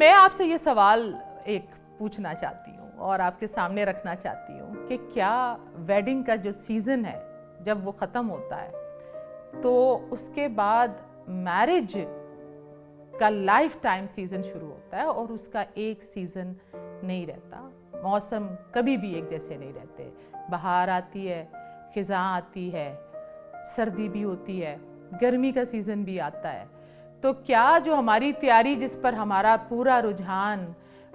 मैं आपसे ये सवाल एक पूछना चाहती हूँ और आपके सामने रखना चाहती हूँ कि क्या वेडिंग का जो सीज़न है जब वो ख़त्म होता है तो उसके बाद मैरिज का लाइफ टाइम सीज़न शुरू होता है और उसका एक सीज़न नहीं रहता। मौसम कभी भी एक जैसे नहीं रहते। बहार आती है, खिज़ां आती है, सर्दी भी होती है, गर्मी का सीज़न भी आता है। तो क्या जो हमारी तैयारी जिस पर हमारा पूरा रुझान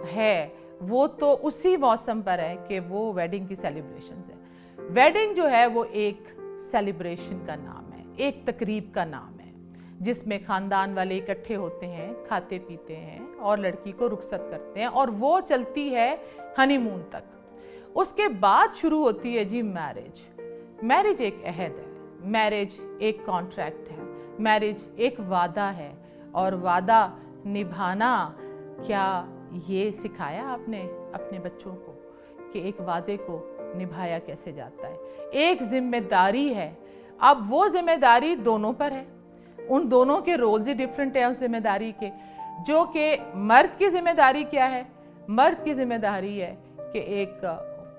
है वो तो उसी मौसम पर है कि वो वेडिंग की सेलिब्रेशंस है। वेडिंग जो है वो एक सेलिब्रेशन का नाम है, एक तकरीब का नाम है जिसमें ख़ानदान वाले इकट्ठे होते हैं, खाते पीते हैं और लड़की को रुखसत करते हैं और वो चलती है हनीमून तक। उसके बाद शुरू होती है जी मैरिज। मैरिज एक अहद है, मैरिज एक कॉन्ट्रैक्ट है, मैरिज एक वादा है और वादा निभाना क्या ये सिखाया आपने अपने बच्चों को कि एक वादे को निभाया कैसे जाता है। एक जिम्मेदारी है, अब वो जिम्मेदारी दोनों पर है, उन दोनों के रोल्स ही डिफरेंट हैं उस जिम्मेदारी के। जो कि मर्द की जिम्मेदारी क्या है, मर्द की जिम्मेदारी है कि एक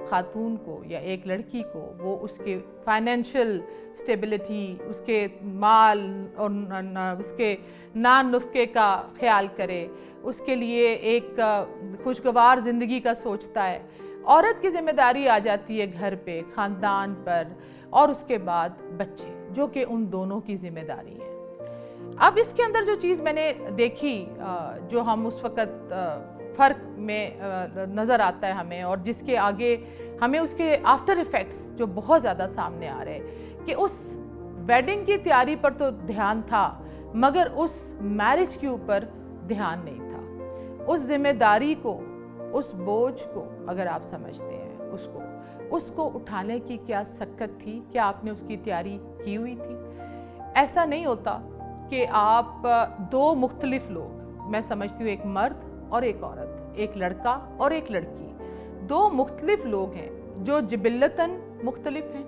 खातून को या एक लड़की को वो उसके फाइनेंशियल स्टेबिलिटी, उसके माल और उसके नान नुस्खे का ख्याल करे, उसके लिए एक खुशगवार ज़िंदगी का सोचता है। औरत की जिम्मेदारी आ जाती है घर पे, ख़ानदान पर और उसके बाद बच्चे, जो कि उन दोनों की जिम्मेदारी है। अब इसके अंदर जो चीज़ मैंने देखी, जो हम उस वक़्त फ़र्क में नज़र आता है हमें और जिसके आगे हमें उसके आफ्टर इफ़ेक्ट्स जो बहुत ज़्यादा सामने आ रहे हैं कि उस वेडिंग की तैयारी पर तो ध्यान था मगर उस मैरिज के ऊपर ध्यान नहीं था। उस जिम्मेदारी को, उस बोझ को अगर आप समझते हैं उसको उठाने की क्या शक्कत थी, क्या आपने उसकी तैयारी की हुई थी? ऐसा नहीं होता कि आप दो मुख्तलिफ लोग, मैं समझती हूँ एक मर्द और एक औरत, एक लड़का और एक लड़की, दो मुख्तलिफ लोग हैं जो जिबिल्लतन मुख्तलिफ हैं,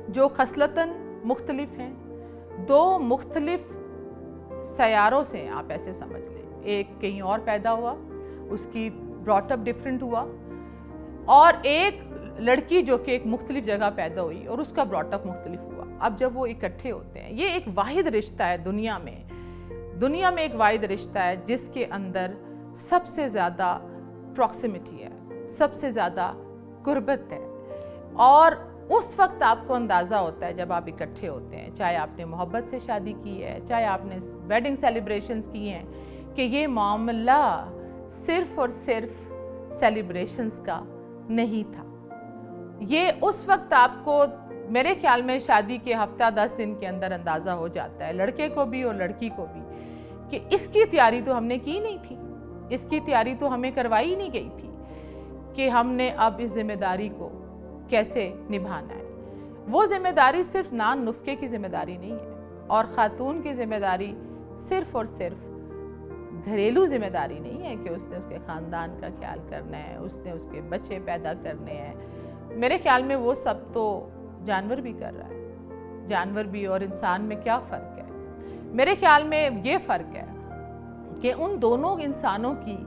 जो खसलतन मुख्तलिफ हैं, दो मुख्तलिफ सयारों से आप ऐसे समझ लें। एक कहीं और पैदा हुआ, उसकी ब्रॉटअप डिफरेंट हुआ, और एक लड़की जो कि एक मुख्तलिफ जगह पैदा हुई और उसका ब्रॉटअप मुख्तलिफ हुआ। अब जब वो इकट्ठे होते हैं, ये एक वाहिद रिश्ता है दुनिया में एक वाहिद रिश्ता है जिसके अंदर सबसे ज़्यादा प्रॉक्सिमिटी है, सबसे ज़्यादा कुर्बत है। और उस वक्त आपको अंदाज़ा होता है जब आप इकट्ठे होते हैं, चाहे आपने मोहब्बत से शादी की है, चाहे आपने वेडिंग सेलिब्रेशंस की हैं, कि ये मामला सिर्फ़ और सिर्फ सेलिब्रेशंस का नहीं था। ये उस वक्त आपको मेरे ख्याल में शादी के हफ्ता 10 दिन के अंदर अंदाज़ा हो जाता है, लड़के को भी और लड़की को भी, कि इसकी तैयारी तो हमने की नहीं थी, इसकी तैयारी तो हमें करवाई नहीं गई थी कि हमने अब इस जिम्मेदारी को कैसे निभाना है। वो जिम्मेदारी सिर्फ नान नुस्खे की जिम्मेदारी नहीं है और ख़ातून की जिम्मेदारी सिर्फ और सिर्फ घरेलू जिम्मेदारी नहीं है कि उसने उसके ख़ानदान का ख्याल करना है, उसने उसके बच्चे पैदा करने हैं। मेरे ख्याल में वो सब तो जानवर भी कर रहा है। जानवर भी और इंसान में क्या फ़र्क है? मेरे ख्याल में ये फ़र्क है कि उन दोनों इंसानों की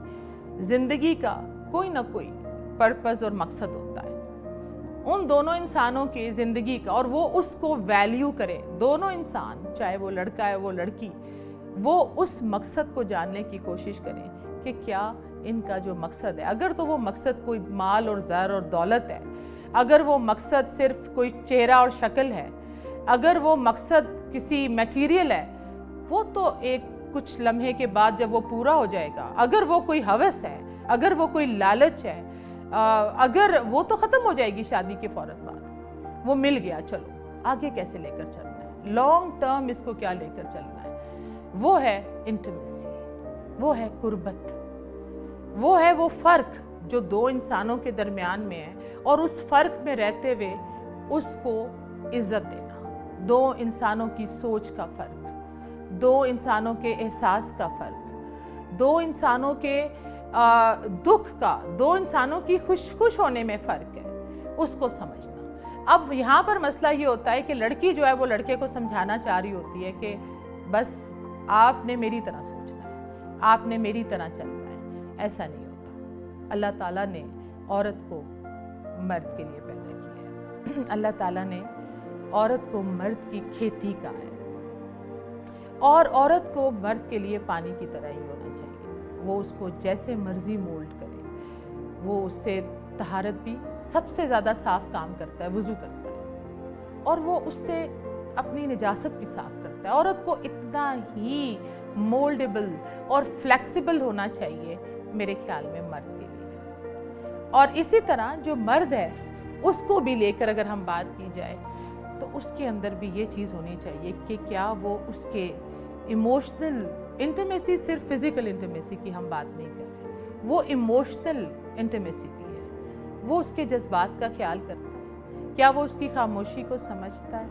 ज़िंदगी का कोई ना कोई पर्पज़ और मकसद होता है, उन दोनों इंसानों की ज़िंदगी का, और वो उसको वैल्यू करें। दोनों इंसान, चाहे वो लड़का है वो लड़की, वो उस मकसद को जानने की कोशिश करें कि क्या इनका जो मकसद है, अगर तो वो मकसद कोई माल और ज़र और दौलत है, अगर वो मकसद सिर्फ कोई चेहरा और शक्ल है, अगर वो मकसद किसी मटेरियल है, वो तो एक कुछ लम्हे के बाद जब वो पूरा हो जाएगा। अगर वो कोई हवस है, अगर वो कोई लालच है, अगर वो तो ख़त्म हो जाएगी शादी के फ़ौरन बाद। वो मिल गया, चलो आगे कैसे लेकर चलना है, लॉन्ग टर्म इसको क्या लेकर चलना है। वो है इंटिमेसी, वो है कुर्बत, वो है वो फ़र्क जो दो इंसानों के दरमियान में है और उस फ़र्क में रहते हुए उसको इज़्ज़त देना। दो इंसानों की सोच का फ़र्क, दो इंसानों के एहसास का फ़र्क, दो इंसानों के दुख का, दो इंसानों की खुश होने में फ़र्क है, उसको समझना। अब यहाँ पर मसला ये होता है कि लड़की जो है वो लड़के को समझाना चाह रही होती है कि बस आपने मेरी तरह सोचना है, आपने मेरी तरह चलना है, ऐसा नहीं होता। अल्लाह ताला ने औरत को मर्द के लिए पैदा किया है। अल्लाह ताला ने औरत को मर्द की खेती का है, और औरत को मर्द के लिए पानी की तरह ही होना चाहिए। वो उसको जैसे मर्जी मोल्ड करे, वो उससे तहारत भी सबसे ज़्यादा साफ काम करता है, वुज़ू करता है, और वो उससे अपनी निजासत भी साफ करता है। औरत को इतना ही मोल्डेबल और फ्लेक्सिबल होना चाहिए मेरे ख्याल में मर्द के लिए। और इसी तरह जो मर्द है उसको भी लेकर अगर हम बात की जाए तो उसके अंदर भी ये चीज़ होनी चाहिए कि क्या वो उसके इमोशनल इंटीमेसी, सिर्फ फिजिकल इंटीमेसी की हम बात नहीं कर रहे, वो इमोशनल इंटीमेसी भी है। वो उसके जज्बात का ख्याल करता है, क्या वो उसकी खामोशी को समझता है,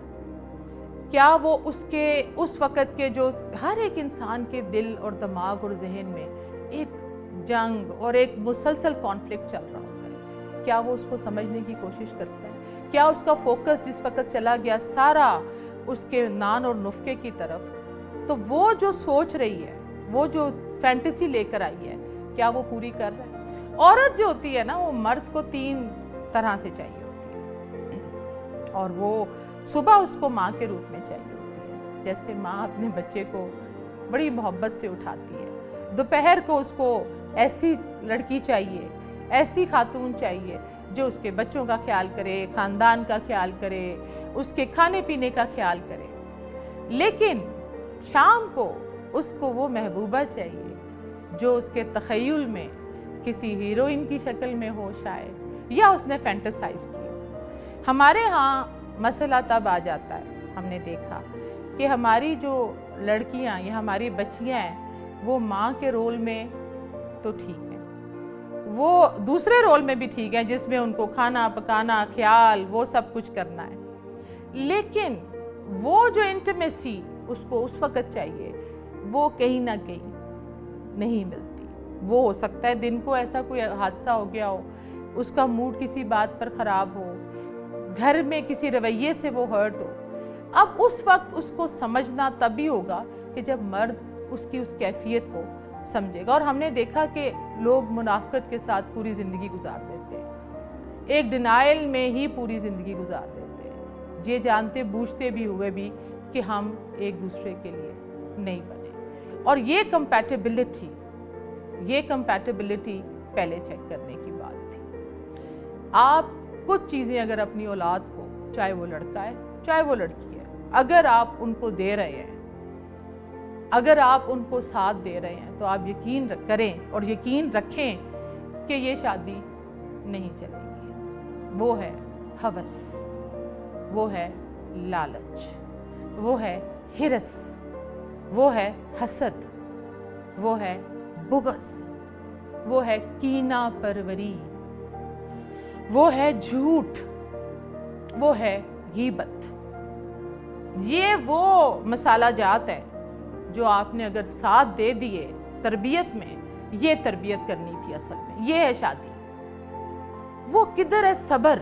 क्या वो उसके उस वक़्त के जो हर एक इंसान के दिल और दिमाग और जहन में एक जंग और एक मुसलसल कॉन्फ्लिक्ट चल रहा होता है, क्या वो उसको समझने की कोशिश करता है? क्या उसका फोकस जिस वक़्त चला गया सारा उसके नान और नुफ़्के की तरफ, तो वो जो सोच रही है, वो जो फैंटेसी लेकर आई है, क्या वो पूरी कर रहा है? औरत जो होती है ना, वो मर्द को 3 तरह से चाहिए होती है, और वो सुबह उसको माँ के रूप में चाहिए होती है, जैसे माँ अपने बच्चे को बड़ी मोहब्बत से उठाती है। दोपहर को उसको ऐसी लड़की चाहिए, ऐसी खातून चाहिए जो उसके बच्चों का ख्याल करे, ख़ानदान का ख्याल करे, उसके खाने पीने का ख्याल करे। लेकिन शाम को उसको वो महबूबा चाहिए जो उसके तख़य्युल में किसी हीरोइन की शक्ल में हो शायद, या उसने फैंटेसाइज की हो। हमारे यहाँ मसला तब आ जाता है, हमने देखा कि हमारी जो लड़कियाँ या हमारी बच्चियाँ हैं वो माँ के रोल में तो ठीक है, वो दूसरे रोल में भी ठीक है जिसमें उनको खाना पकाना, ख्याल, वो सब कुछ करना है, लेकिन वो जो इंटीमेसी उसको उस वक़्त चाहिए वो कहीं ना कहीं नहीं मिलती। वो हो सकता है दिन को ऐसा कोई हादसा हो गया हो, उसका मूड किसी बात पर ख़राब हो, घर में किसी रवैये से वो हर्ट हो। अब उस वक्त उसको समझना तभी होगा कि जब मर्द उसकी उस कैफियत को समझेगा। और हमने देखा कि लोग मुनाफ़क़त के साथ पूरी ज़िंदगी गुजार देते हैं, एक डिनाइल में ही पूरी ज़िंदगी गुजार देते हैं, ये जानते बूझते भी हुए भी कि हम एक दूसरे के लिए नहीं बने। और ये कंपैटिबिलिटी पहले चेक करने की बात थी। आप कुछ चीज़ें अगर अपनी औलाद को, चाहे वो लड़का है चाहे वो लड़की है, अगर आप उनको दे रहे हैं, अगर आप उनको साथ दे रहे हैं, तो आप यकीन करें और यकीन रखें कि ये शादी नहीं चलेगी। वो है हवस, वो है लालच, वो है हिरस, वो है हसद, वो है बुग़्ज़, वो है कीना परवरी, वो है झूठ, वो है गीबत। ये वो मसाला जात है जो आपने अगर साथ दे दिए तरबियत में, ये तरबियत करनी थी असल में, ये है शादी। वो किधर है सब्र,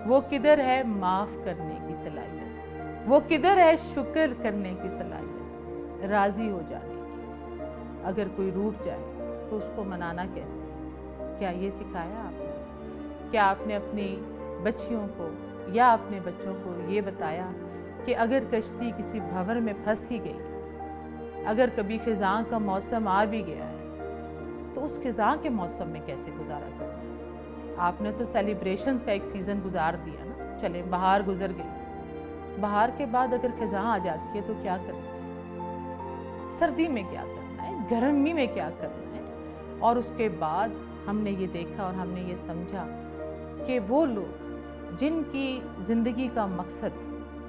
वो किधर है माफ़ करने की सलाहियत, वो किधर है शुक्र करने की सलाहियत, राज़ी हो जाने की। अगर कोई रूठ जाए तो उसको मनाना कैसे, क्या ये सिखाया आपने? क्या आपने अपनी बच्चियों को या अपने बच्चों को ये बताया कि अगर कश्ती किसी भंवर में फंस ही गई, अगर कभी खिज़ां का मौसम आ भी गया है, तो उस खिज़ां के मौसम में कैसे गुजारा करना है? आपने तो सेलिब्रेशंस का एक सीज़न गुजार दिया ना, चले बहार गुजर गई, बहार के बाद अगर खिज़ां आ जाती है तो क्या करना है? सर्दी में क्या करना है, गर्मी में क्या करना है? और उसके बाद हमने ये देखा और हमने ये समझा कि वो लोग जिनकी ज़िंदगी का मकसद,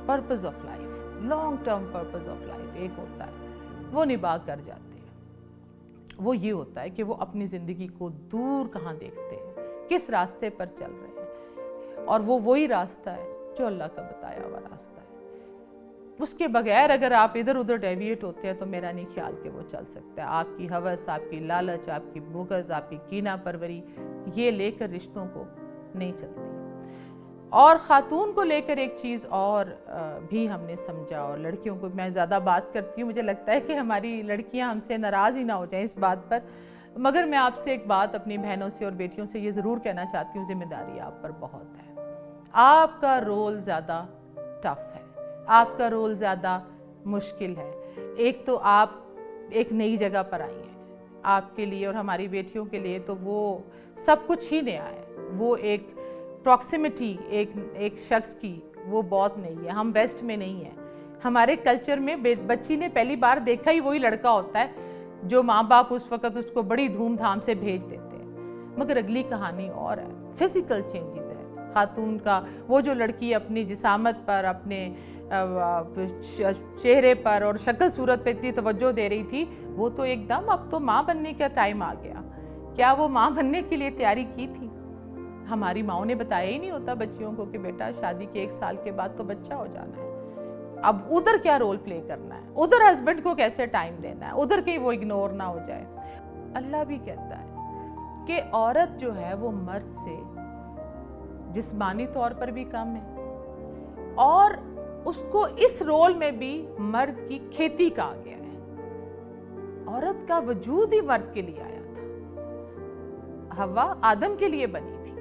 purpose of life, long term purpose of life एक होता है, वो निभा कर जाते हैं। वो ये होता है कि वो अपनी ज़िंदगी को दूर कहाँ देखते हैं, किस रास्ते पर चल रहे हैं, और वो वही रास्ता है जो अल्लाह का बताया हुआ रास्ता है। उसके बगैर अगर आप इधर उधर डेविएट होते हैं तो मेरा नहीं ख्याल कि वो चल सकता है। आपकी हवस, आपकी लालच, आपकी बुग़्ज़, आपकी कीना परवरी, ये लेकर रिश्तों को नहीं चलती। اور خاتون کو لے کر ایک چیز اور بھی ہم نے سمجھا، اور لڑکیوں کو میں زیادہ بات کرتی ہوں، مجھے لگتا ہے کہ ہماری لڑکیاں ہم سے ناراض ہی نہ ہو جائیں اس بات پر، مگر میں آپ سے ایک بات اپنی بہنوں سے اور بیٹیوں سے یہ ضرور کہنا چاہتی ہوں، ذمہ داری آپ پر بہت ہے، آپ کا رول زیادہ ٹف ہے، آپ کا رول زیادہ مشکل ہے۔ ایک تو آپ ایک نئی جگہ پر آئی ہیں، آپ کے لیے اور ہماری بیٹیوں کے لیے تو وہ سب کچھ ہی نیا ہے، وہ ایک پروکسیمٹی ایک شخص کی وہ بہت نہیں ہے، ہم ویسٹ میں نہیں ہیں، ہمارے کلچر میں بچی نے پہلی بار دیکھا ہی وہی لڑکا ہوتا ہے جو ماں باپ اس وقت اس کو بڑی دھوم دھام سے بھیج دیتے ہیں، مگر اگلی کہانی اور ہے، فزیکل چینجز ہے خاتون کا، وہ جو لڑکی اپنی جسامت پر، اپنے چہرے پر اور شکل صورت پہ اتنی توجہ دے رہی تھی، وہ تو ایک دم اب تو ماں بننے کا ٹائم آ گیا، کیا وہ ماں بننے کے لیے تیاری کی تھی؟ ہماری ماؤں نے بتایا ہی نہیں ہوتا بچیوں کو کہ بیٹا شادی کے 1 سال کے بعد تو بچہ ہو جانا ہے، اب ادھر کیا رول پلے کرنا ہے، ادھر ہسبینڈ کو کیسے ٹائم دینا ہے، ادھر کہیں وہ اگنور نہ ہو جائے۔ اللہ بھی کہتا ہے کہ عورت جو ہے وہ مرد سے جسمانی طور پر بھی کم ہے، اور اس کو اس رول میں بھی مرد کی کھیتی کہا گیا ہے، عورت کا وجود ہی مرد کے لیے آیا تھا، حوا آدم کے لیے بنی تھی،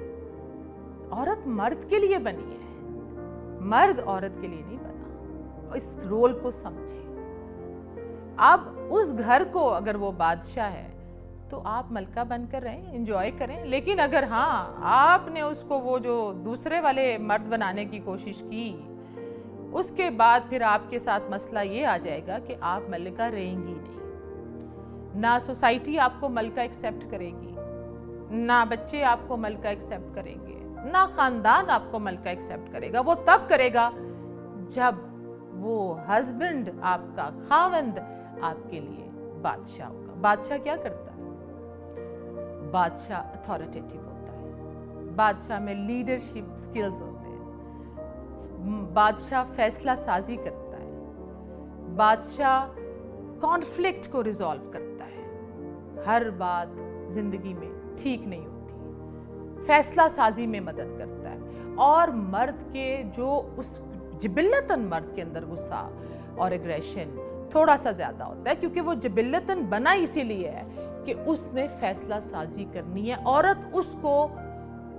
عورت مرد کے لیے بنی ہے، مرد عورت کے لیے نہیں بنا، اس رول کو سمجھیں۔ اب اس گھر کو اگر وہ بادشاہ ہے تو آپ ملکہ بن کر رہیں، انجوائے کریں، لیکن اگر ہاں آپ نے اس کو وہ جو دوسرے والے مرد بنانے کی کوشش کی، اس کے بعد پھر آپ کے ساتھ مسئلہ یہ آ جائے گا کہ آپ ملکہ رہیں گی نہیں، نہ سوسائٹی آپ کو ملکہ ایکسیپٹ کرے گی، نہ بچے آپ کو ملکہ ایکسیپٹ کریں گے، نہ خاندان آپ کو ملکہ ایکسیپٹ کرے گا، وہ تب کرے گا جب وہ ہسبینڈ آپ کا خاوند آپ کے لیے بادشاہ ہوگا۔ بادشاہ کیا کرتا ہے؟ بادشاہ اتھارٹیٹیو ہوتا ہے، بادشاہ میں لیڈرشپ سکلز ہوتے ہیں، بادشاہ فیصلہ سازی کرتا ہے، بادشاہ کانفلکٹ کو ریزالو کرتا ہے، ہر بات زندگی میں ٹھیک نہیں ہوتی، فیصلہ سازی میں مدد کرتا ہے، اور مرد کے جو اس جبلتاً مرد کے اندر غصہ اور ایگریشن تھوڑا سا زیادہ ہوتا ہے، کیونکہ وہ جبلتاً بنا اسی لیے ہے کہ اس نے فیصلہ سازی کرنی ہے، عورت اس کو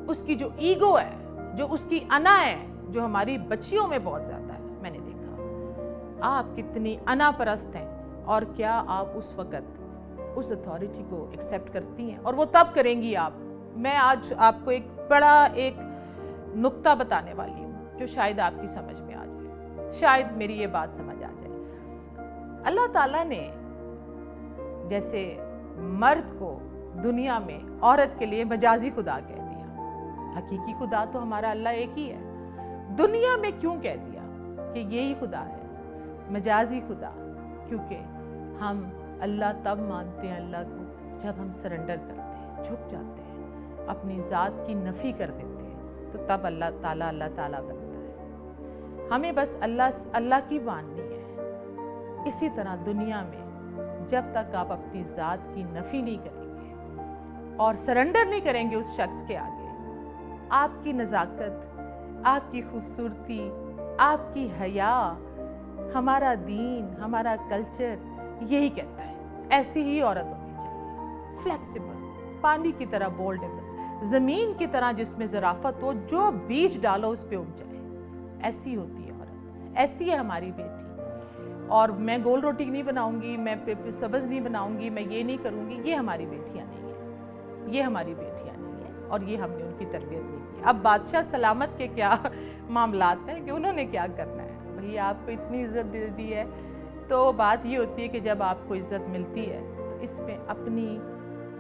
اس کی جو ایگو ہے، جو اس کی انا ہے، جو ہماری بچیوں میں بہت زیادہ ہے، میں نے دیکھا آپ کتنی انا پرست ہیں، اور کیا آپ اس وقت اس اتھارٹی کو ایکسیپٹ کرتی ہیں، اور وہ تب کریں گی آپ۔ میں آج آپ کو ایک بڑا ایک نقطہ بتانے والی ہوں جو شاید آپ کی سمجھ میں آ جائے، شاید میری یہ بات سمجھ آ جائے۔ اللہ تعالیٰ نے جیسے مرد کو دنیا میں عورت کے لیے مجازی خدا کہہ دیا، حقیقی خدا تو ہمارا اللہ ایک ہی ہے، دنیا میں کیوں کہہ دیا کہ یہی خدا ہے؟ مجازی خدا، کیونکہ ہم اللہ تب مانتے ہیں اللہ کو جب ہم سرنڈر کرتے ہیں، جھک جاتے ہیں، اپنی ذات کی نفی کر دیتے ہیں، تو تب اللہ تعالیٰ بنتا ہے۔ ہمیں بس اللہ کی ماننی ہے۔ اسی طرح دنیا میں جب تک آپ اپنی ذات کی نفی نہیں کریں گے اور سرنڈر نہیں کریں گے اس شخص کے آگے، آپ کی نزاکت، آپ کی خوبصورتی، آپ کی حیا، ہمارا دین، ہمارا کلچر یہی کہتا ہے ایسی ہی عورت ہونی چاہیے، فلیکسیبل، پانی کی طرح بولڈیبل، زمین کی طرح جس میں ظرافت ہو، جو بیج ڈالو اس پہ اگ جائے، ایسی ہوتی ہے عورت، ایسی ہے ہماری بیٹی۔ اور میں گول روٹی نہیں بناؤں گی، میں سبز نہیں بناؤں گی، میں یہ نہیں کروں گی، یہ ہماری بیٹیاں نہیں ہیں، یہ ہماری بیٹیاں نہیں ہیں، اور یہ ہم نے ان کی تربیت نہیں کی۔ اب بادشاہ سلامت کے کیا معاملات ہیں کہ انہوں نے کیا کرنا ہے؟ بھئی آپ کو اتنی عزت دے دی ہے، تو بات یہ ہوتی ہے کہ جب آپ کو عزت ملتی ہے تو اس میں اپنی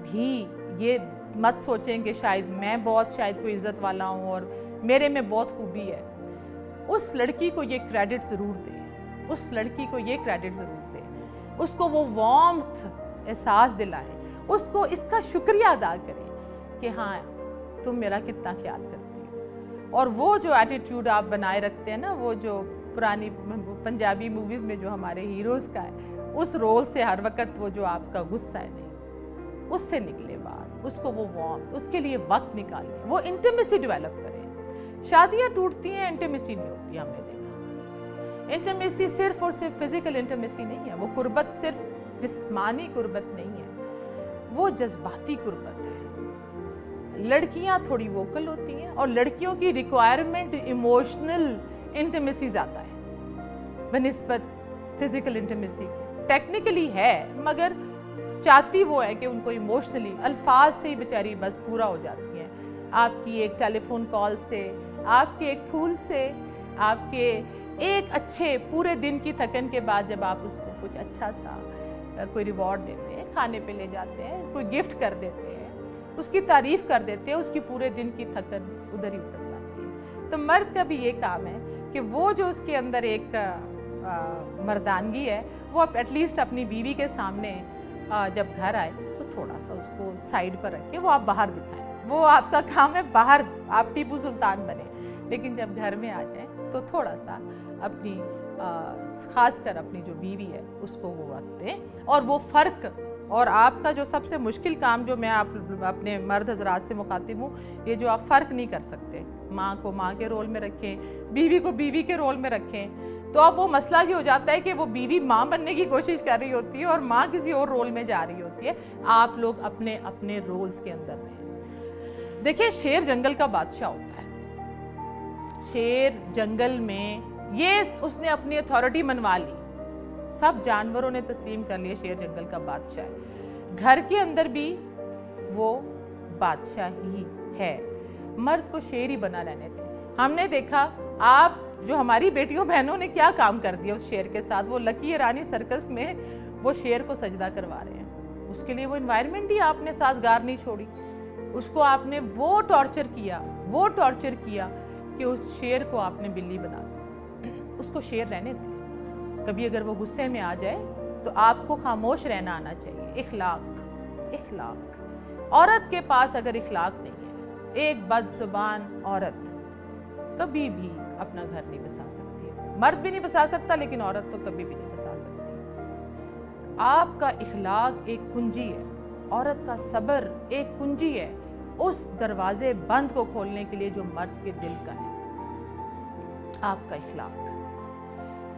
بھی یہ مت سوچیں کہ شاید میں شاید کوئی عزت والا ہوں اور میرے میں بہت خوبی ہے۔ اس لڑکی کو یہ کریڈٹ ضرور دیں، اس لڑکی کو یہ کریڈٹ ضرور دیں، اس کو وہ وارمتھ احساس دلائیں، اس کو اس کا شکریہ ادا کریں کہ ہاں تم میرا کتنا خیال کرتی ہو۔ اور وہ جو ایٹیٹیوڈ آپ بنائے رکھتے ہیں نا، وہ جو پرانی پنجابی موویز میں جو ہمارے ہیروز کا ہے، اس رول سے ہر وقت وہ جو آپ کا غصہ ہے نہیں، اس سے نکلے باہر، اس کو وہ وارمتھ، اس کے لیے وقت نکالیں، وہ انٹیمیسی ڈیولپ کریں۔ शादियाँ टूटती हैं, इंटीमेसी नहीं होती। हमने देखा इंटीमेसी सिर्फ और सिर्फ फिजिकल इंटीमेसी नहीं है, वो कुर्बत सिर्फ जिस्मानी कुर्बत नहीं है, वो जज्बाती कुर्बत है। लड़कियां थोड़ी वोकल होती हैं और लड़कियों की रिक्वायरमेंट इमोशनल इंटीमेसी ज़्यादा है बनिस्बत फिजिकल इंटीमेसी। टेक्निकली है मगर चाहती वो है कि उनको इमोशनली अल्फाज से ही बेचारी बस पूरा हो जाती है। आपकी एक टेलीफोन कॉल से, आपके एक फूल से, आपके एक अच्छे पूरे दिन की थकन के बाद जब आप उसको कुछ अच्छा सा कोई रिवॉर्ड देते हैं, खाने पे ले जाते हैं, कोई गिफ्ट कर देते हैं, उसकी तारीफ कर देते हैं, उसकी पूरे दिन की थकन उधर ही उतर जाती है। तो मर्द का भी ये काम है कि वो जो उसके अंदर एक मर्दानगी है वो एटलीस्ट अपनी बीवी के सामने जब घर आए तो थोड़ा सा उसको साइड पर रखे, वो आप बाहर दिखाएं। वो आपका काम है बाहर आप टीपू सुल्तान बने, लेकिन जब घर में आ जाएं तो थोड़ा सा अपनी खासकर अपनी जो बीवी है उसको वो वक्त दें। और वो फ़र्क, और आपका जो सबसे मुश्किल काम जो मैं आप अपने मर्द हजरात से मुखातिब हूँ, ये जो आप फ़र्क नहीं कर सकते, माँ को माँ के रोल में रखें, बीवी को बीवी के रोल में रखें, तो अब वो मसला ये हो जाता है कि वो बीवी माँ बनने की कोशिश कर रही होती है और माँ किसी और रोल में जा रही होती है। आप लोग अपने अपने रोल्स के अंदर रहें। देखिए, शेर जंगल का बादशाह होता है। शेर जंगल में ये उसने अपनी अथॉरिटी मनवा ली, सब जानवरों ने तस्लीम कर लिया शेर जंगल का बादशाह है। घर के अंदर भी वो बादशाह ही है। मर्द को शेर ही बना रहने दें। हमने देखा आप जो हमारी बेटियों बहनों ने क्या काम कर दिया उस शेर के साथ। वो लकी रानी सर्कस में वो शेर को सजदा करवा रहे हैं, उसके लिए वो एनवायरनमेंट ही आपने साजगार नहीं छोड़ी। उसको आपने वो टॉर्चर किया कि उस शेर को आपने बिल्ली बना दिया। उसको शेर रहने दें। कभी अगर वो गुस्से में आ जाए तो आपको खामोश रहना आना चाहिए। इखलाक। औरत के पास अगर इखलाक नहीं है, एक बदजुबान औरत कभी भी अपना घर नहीं बसा सकती है। मर्द भी नहीं बसा सकता, लेकिन औरत तो कभी भी नहीं बसा सकती। आपका इखलाक एक कुंजी है, औरत का सब्र एक कुंजी है उस दरवाजे बंद को खोलने के लिए जो मर्द के दिल का है, आपका इखलाक।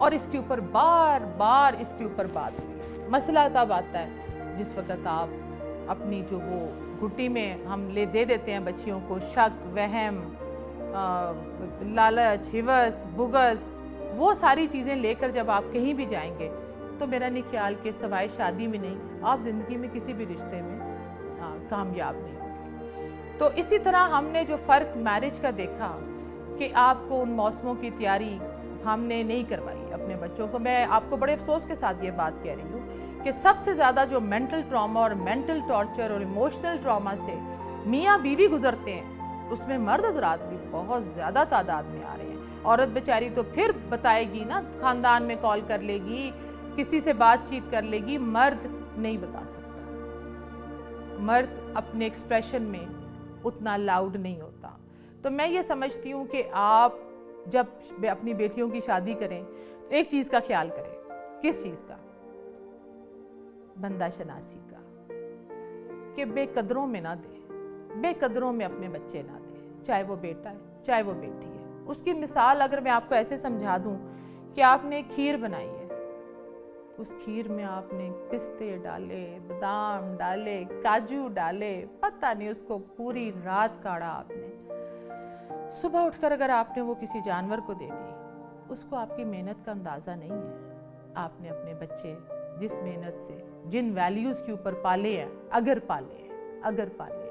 और इसके ऊपर बार बार इसके ऊपर बात हुई। मसला तब आता है जिस वक्त आप अपनी जो वो घुट्टी में हम दे देते हैं बच्चियों को शक, वहम, लालच, हिवस, बुगस, वो सारी चीज़ें लेकर जब आप कहीं भी जाएंगे तो मेरा नहीं ख्याल कि सवाए शादी में नहीं, आप ज़िंदगी में किसी भी रिश्ते में कामयाब नहीं होंगे। तो इसी तरह हमने जो फ़र्क मैरिज का देखा कि आपको उन मौसमों की तैयारी हमने नहीं करवाई अपने बच्चों को। मैं आपको बड़े अफसोस के साथ ये बात कह रही हूँ कि सबसे ज़्यादा जो मेंटल ट्रॉमा और मेंटल टॉर्चर और इमोशनल ट्रॉमा से मियाँ बीवी गुजरते हैं, उसमें मर्द हजरात भी बहुत ज़्यादा तादाद में आ रहे हैं। औरत बेचारी तो फिर बताएगी ना, खानदान में कॉल कर लेगी, किसी से बातचीत कर लेगी, मर्द नहीं बता सकता। मर्द अपने एक्सप्रेशन में उतना लाउड नहीं होता। तो मैं ये समझती हूँ कि आप जब अपनी बेटियों की शादी करें तो एक चीज़ का ख्याल करें। किस चीज़ का? बंदा शनासी का, कि बेकदरों में ना दे, बेकदरों में अपने बच्चे ना दें, चाहे वो बेटा है चाहे वो बेटी है। उसकी मिसाल अगर मैं आपको ऐसे समझा दूं कि आपने खीर बनाई है, उस खीर में आपने पिस्ते डाले, बादाम डाले, काजू डाले, पता नहीं उसको पूरी रात काढ़ा आपने। सुबह उठकर अगर आपने वो किसी जानवर को दे दी, उसको आपकी मेहनत का अंदाज़ा नहीं है। आपने अपने बच्चे जिस मेहनत से, जिन वैल्यूज़ के ऊपर पाले हैं, अगर पाले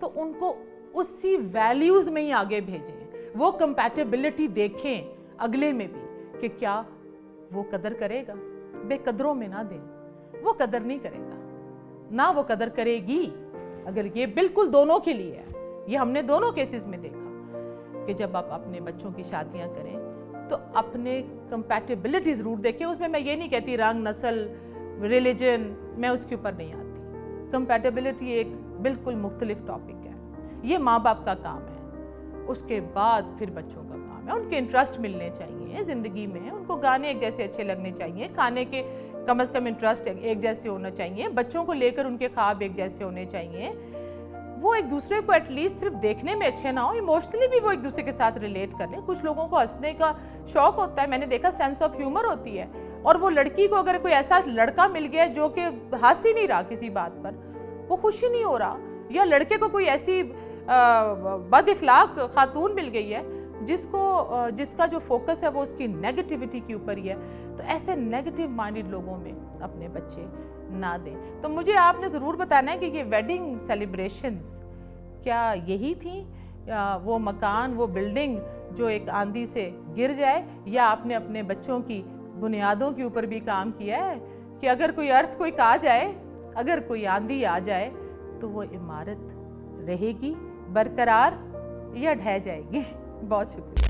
तो उनको उसी वैल्यूज़ में ही आगे भेजें। वो कंपैटिबिलिटी देखें अगले में भी कि क्या वो कदर करेगा। बेकदरों में ना दें, वो कदर नहीं करेगा, ना वो कदर करेगी। अगर ये बिल्कुल दोनों के लिए है, ये हमने दोनों केसेस में देखा कि जब आप अपने बच्चों की शादियां करें तो अपने कंपैटिबिलिटी ज़रूर देखें। उसमें मैं ये नहीं कहती रंग, नस्ल, रिलीजन, मैं उसके ऊपर नहीं आती। कंपैटिबिलिटी एक बिल्कुल मुख्तलिफ टॉपिक है, ये माँ बाप का काम है। उसके बाद फिर बच्चों का काम है। उनके इंटरेस्ट मिलने चाहिए ज़िंदगी में, उनको गाने एक जैसे अच्छे लगने चाहिए, खाने के कम से कम इंटरेस्ट एक जैसे होना चाहिए, बच्चों को लेकर उनके ख्वाब एक जैसे होने चाहिए। वो एक दूसरे को एटलीस्ट सिर्फ देखने में अच्छे ना हो, इमोशनली भी वो एक दूसरे के साथ रिलेट कर लें। कुछ लोगों को हंसने का शौक होता है, मैंने देखा सेंस ऑफ ह्यूमर होती है, और वो लड़की को अगर कोई ऐसा लड़का मिल गया जो कि हंस ही नहीं रहा किसी बात पर, वो खुश ही नहीं हो रहा, या लड़के को कोई ऐसी बद इखलाक खातून मिल गई है जिसका जो फोकस है वो उसकी नेगेटिविटी के ऊपर ही है, तो ऐसे नेगेटिव माइंडेड लोगों में अपने बच्चे ना दें। तो मुझे आपने ज़रूर बताना है कि ये वेडिंग सेलिब्रेशंस क्या यही थी, वो मकान, वो बिल्डिंग जो एक आंधी से गिर जाए, या आपने अपने बच्चों की बुनियादों के ऊपर भी काम किया है कि अगर कोई अर्थक्वेक आ जाए, अगर कोई आंधी आ जाए, तो वो इमारत रहेगी बरकरार या ढह जाएगी। बहुत शुक्रिया।